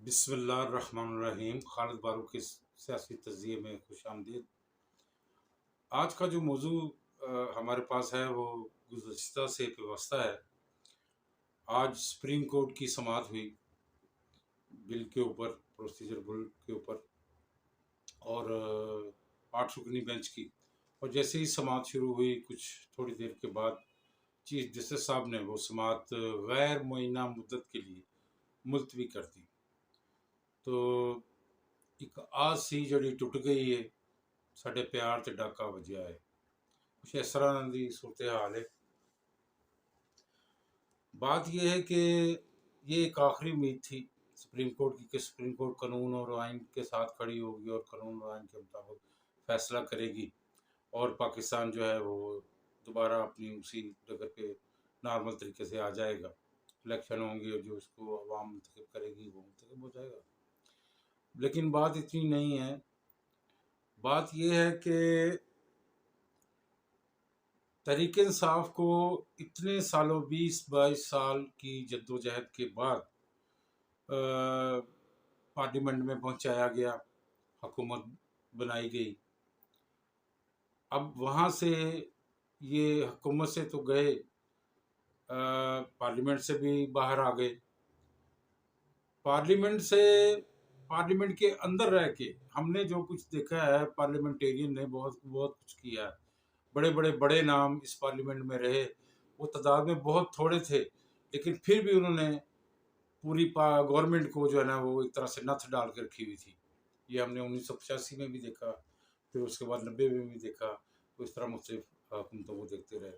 बिस्मिल्लाहिर्रहमानिर्रहीम। खालिद बारू के सियासी तज़िये में खुशामदीद। आज का जो मौजू हमारे पास है वो गुज़श्ता से व्यवस्था है। आज सुप्रीम कोर्ट की समाअत हुई बिल के ऊपर, प्रोसीजर बिल के ऊपर, और 8 रुकनी बेंच की। और जैसे ही समाअत शुरू हुई, कुछ थोड़ी देर के बाद चीफ जस्टिस साहब ने वो समाअत गैर मुअय्यना मुद्दत के लिए मुलतवी कर दी। तो एक आस सी जड़ी टुट गई है, साढ़े प्यार ते डाका वजया है। कुछ इस तरह की सूरत हाल है। बात यह है कि ये एक आखिरी उम्मीद थी सुप्रीम कोर्ट की कि सुप्रीम कोर्ट कानून और आइन के साथ खड़ी होगी और कानून और आइन के मुताबिक फैसला करेगी और पाकिस्तान जो है वो दोबारा अपनी उसी जगह पे नॉर्मल तरीके से आ जाएगा। इलेक्शन होंगे और जो उसको अवाम मुंतखब करेगी वो मुंतखब हो जाएगा। लेकिन बात इतनी नहीं है। बात यह है कि तहरीक इंसाफ को इतने सालों 20-22 साल की जद्दोजहद के बाद पार्लियामेंट में पहुंचाया गया, हुकूमत बनाई गई। अब वहाँ से ये हुकूमत से तो गए, पार्लियामेंट से भी बाहर आ गए। पार्लियामेंट के अंदर रह के हमने जो कुछ देखा है, पार्लियामेंटेरियन ने बहुत बहुत कुछ किया है। बड़े नाम इस पार्लियामेंट में रहे, वो तादाद में बहुत थोड़े थे, लेकिन फिर भी उन्होंने पूरी गवर्नमेंट को जो है ना वो एक तरह से नथ डाल के रखी हुई थी। ये हमने 1985 में भी देखा, फिर उसके बाद 90 में भी देखा। तो इस तरह मुख्तलिफ हुकूमतों को देखते रहे।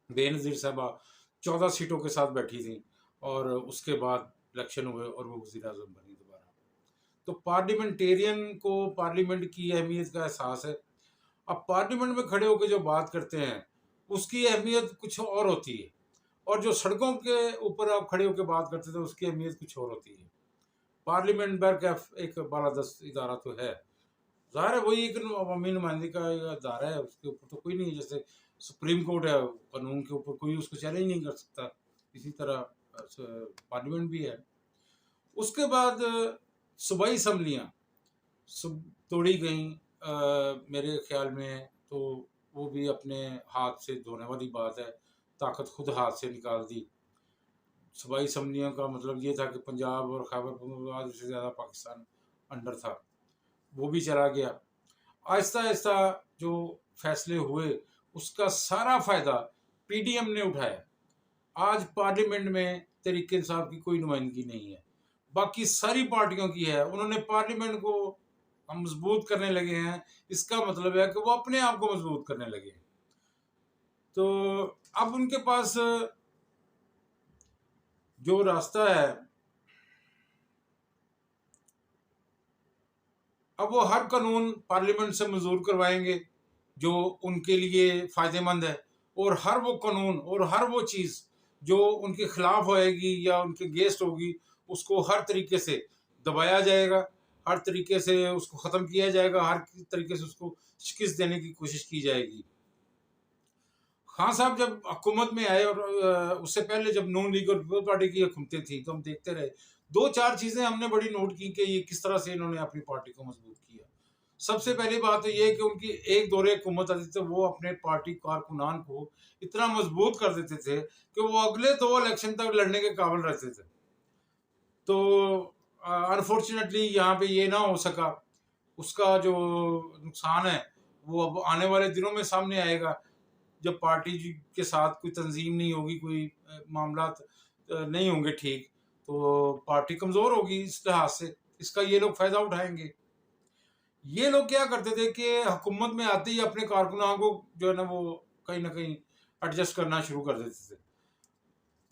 बेनज़ीर साहबा 14 सीटों के साथ बैठी थी और उसके बाद इलेक्शन हुए और वो वज़ीर आज़म बनी दोबारा। तो पार्लियामेंटेरियन को पार्लियामेंट की अहमियत का एहसास है। अब पार्लियामेंट में खड़े होकर जो बात करते हैं उसकी अहमियत कुछ और होती है, और जो सड़कों के ऊपर आप खड़े होकर बात करते थे उसकी अहमियत कुछ और होती है। पार्लियामेंट बरकैफ एक बालादस्त इदारा तो है, ज़ाहिर है वही एक अवामी नुमाइंदगी का इदारा है, उसके ऊपर तो कोई नहीं। जैसे सुप्रीम कोर्ट है, कानून के ऊपर कोई उसको चैलेंज नहीं कर सकता, इसी तरह पार्लियामेंट भी है। उसके बाद सूबाई असम्बलियाँ तोड़ी गई मेरे ख्याल में, तो वो भी अपने हाथ से धोने वाली बात है। ताकत खुद हाथ से निकाल दी। सूबाई असम्बलियों का मतलब ये था कि पंजाब और खैबर पख्तूनख्वा से ज़्यादा पाकिस्तान अंडर था, वो भी चला गया। आहिस्ता आहिस्ता जो फैसले हुए उसका सारा फ़ायदा पीडीएम ने उठाया। आज पार्लियामेंट में तहरीक इंसाफ की कोई नुमाइंदगी नहीं है, बाकी सारी पार्टियों की है। उन्होंने पार्लियामेंट को मजबूत करने लगे हैं। इसका मतलब है कि वो अपने आप को मजबूत करने लगे हैं। तो अब उनके पास जो रास्ता है, अब वो हर कानून पार्लियामेंट से मंजूर करवाएंगे जो उनके लिए फ़ायदेमंद है, और हर वो कानून और हर वो चीज़ जो उनके खिलाफ होएगी या उनके गेस्ट होगी उसको हर तरीके से दबाया जाएगा, हर तरीके से उसको ख़त्म किया जाएगा, हर तरीके से उसको शिकस्त देने की कोशिश की जाएगी। खान साहब जब हुकूमत में आए और उससे पहले जब नून लीग और पीपल पार्टी की हुकूमतें थी तो हम देखते रहे। 2-4 चीज़ें हमने बड़ी नोट की कि ये किस तरह से इन्होंने अपनी पार्टी को मजबूत किया। सबसे पहली बात तो ये है कि उनकी एक दौरे हुकूमत आती थी, वो अपने पार्टी कारकुनान को इतना मजबूत कर देते थे कि वो अगले 2 इलेक्शन तक लड़ने के काबिल रहते थे। तो अनफॉर्चुनेटली यहाँ पे ये ना हो सका। उसका जो नुकसान है वो अब आने वाले दिनों में सामने आएगा, जब पार्टी के साथ कोई तंजीम नहीं होगी, कोई मामला नहीं होंगे ठीक, तो पार्टी कमज़ोर होगी। इस लिहाज से इसका ये लोग फ़ायदा उठाएंगे। ये लोग क्या करते थे कि हुकूमत में आते ही अपने कारकुनान को जो है ना वो कहीं ना कहीं एडजस्ट करना शुरू कर देते थे।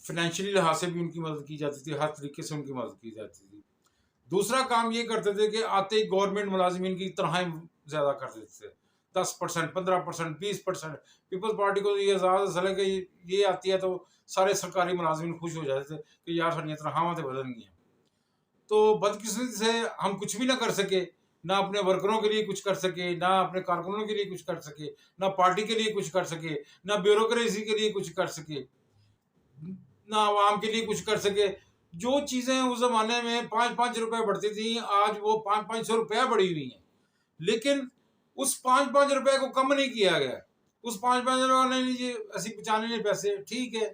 फाइनेंशियली लिहाज से भी उनकी मदद की जाती थी, हर तरीके से उनकी मदद की जाती थी। दूसरा काम ये करते थे कि आते ही गवर्नमेंट मुलाजिमीन की तनख्वाहें ज़्यादा कर देते थे, 10%, 15%, 20%। पीपल्स पार्टी को ये ज़्यादा असल है कि ये आती है तो सारे सरकारी मुलाजिमीन खुश हो जाते थे कि यार साडियां तनख्वाहां तो बदल गई हैं। तो बदकिस्मती से हम कुछ भी ना कर सके, ना अपने वर्करों के लिए कुछ कर सके, ना अपने कारकुनों के लिए कुछ कर सके, ना पार्टी के लिए कुछ कर सके, ना ब्यूरोक्रेसी के लिए कुछ कर सके, ना आवाम के लिए कुछ कर सके। जो चीज़ें उस ज़माने में 5-5 रुपए बढ़ती थी, आज वो 5-500 रुपया बढ़ी हुई हैं। लेकिन उस 5-5 रुपए को कम नहीं किया गया। उस 5-5 रुपए नहीं जी ਅਸੀਂ बचाने नहीं पैसे, ठीक है।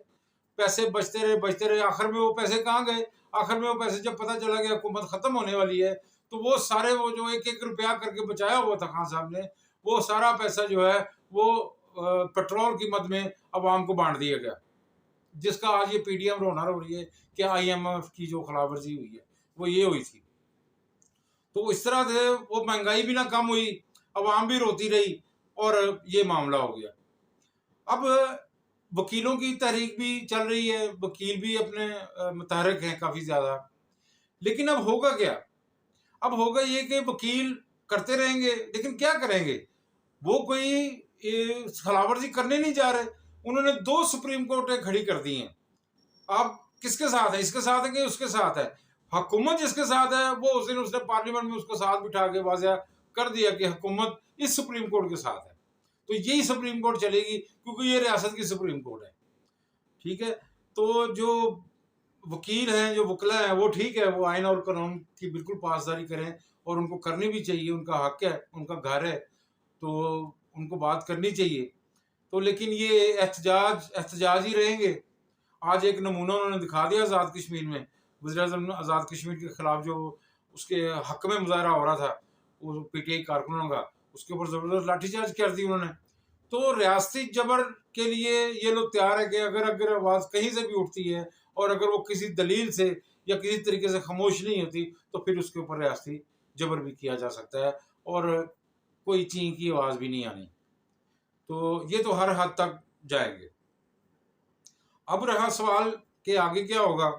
पैसे बचते रहे, आखिर में वो पैसे कहाँ गए? आखिर में वो पैसे जब पता चला कि हुकूमत ख़त्म होने वाली है, तो वो सारे वो जो 1-1 रुपया करके बचाया हुआ था खान साहब ने, वो सारा पैसा जो है वो पेट्रोल की मद में अवाम को बाँट दिया गया। जिसका आज ये पीडीएम रोना रो रही है कि आईएमएफ की जो खिलाफवर्जी हुई है, वो ये हुई थी। तो इस तरह से वो महंगाई भी ना कम हुई, अवाम भी रोती रही और ये मामला हो गया। अब वकीलों की तहरीक भी चल रही है, वकील भी अपने मुतहर्रिक हैं काफ़ी ज़्यादा। लेकिन अब होगा क्या? अब होगा ये कि वकील करते रहेंगे, लेकिन क्या करेंगे? वो कोई खिलाफवर्जी करने नहीं जा रहे। उन्होंने 2 सुप्रीम कोर्टें खड़ी कर दी हैं। अब किसके साथ है? इसके साथ है कि उसके साथ है? हुकूमत जिसके साथ है वो उस दिन उसने पार्लियामेंट में उसको साथ बिठा के वाज़ेह कर दिया कि हुकूमत इस सुप्रीम कोर्ट के साथ है। तो यही सुप्रीम कोर्ट चलेगी क्योंकि ये रियासत की सुप्रीम कोर्ट है। ठीक है? तो जो वकील हैं, जो वकला हैं, वो ठीक है, वो आइन और कानून की बिल्कुल पासदारी करें और उनको करनी भी चाहिए, उनका हक है, उनका घर है, तो उनको बात करनी चाहिए। तो लेकिन ये एहतजाज ही रहेंगे। आज एक नमूना उन्होंने दिखा दिया आज़ाद कश्मीर में। वज़ीर-ए-आज़म आज़ाद कश्मीर के खिलाफ जो उसके हक में मुज़ाहरा हो रहा था, वो पीटीआई कारकुनों का, उसके ऊपर ज़बरदस्त लाठीचार्ज कर दी उन्होंने। तो रियासती जबर के लिए ये लोग तैयार है कि अगर अगर आवाज़ कहीं से भी उठती है और अगर वो किसी दलील से या किसी तरीके से खामोश नहीं होती, तो फिर उसके ऊपर रियासती जबर भी किया जा सकता है और कोई चीं की आवाज़ भी नहीं आनी। तो ये तो हर हद तक जाएँगे। अब रहा सवाल कि आगे क्या होगा?